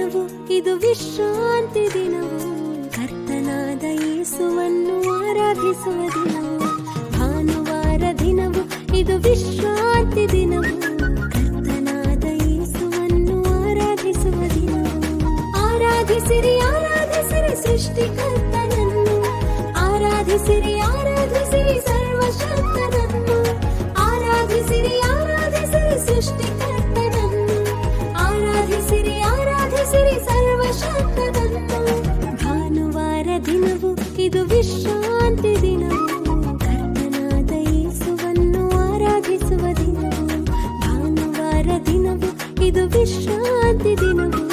ದಿನವು ಇದು ವಿಶ್ರಾಂತಿ ದಿನವು, ಕರ್ತನಾದ ಯೇಸುವನ್ನು ಆರಾಧಿಸುವ ದಿನವು. ಭಾನುವಾರ ದಿನವು ಇದು ವಿಶ್ರಾಂತಿ ದಿನವು, ಕರ್ತನಾದ ಯೇಸುವನ್ನು ಆರಾಧಿಸುವ ದಿನವು. ಆರಾಧಿಸಿರಿ ಆರಾಧಿಸಿರಿ ಸೃಷ್ಟಿಕರ್ತನನ್ನು, ಆರಾಧಿಸಿರಿ ಆರಾಧಿಸಿರಿ ಸರ್ವಶಕ್ತನನ್ನು, ಆರಾಧಿಸಿರಿ ಆರಾಧಿಸಿರಿ ಸೃಷ್ಟಿಕರ್ತನನ್ನು, ಆರಾಧಿಸಿರಿ ಆರಾಧಿಸಿರಿ ಸರ್ವಶಕ್ತನನ್ನು. ಭಾನುವಾರ ದಿನವು ಇದು ವಿಶ್ರಾಂತಿ ದಿನವು, ಕರ್ತನಾದ ಯೇಸುವನ್ನು ಆರಾಧಿಸುವ ದಿನವು. ಭಾನುವಾರ ದಿನವು ಇದು ವಿಶ್ರಾಂತಿ ದಿನವು.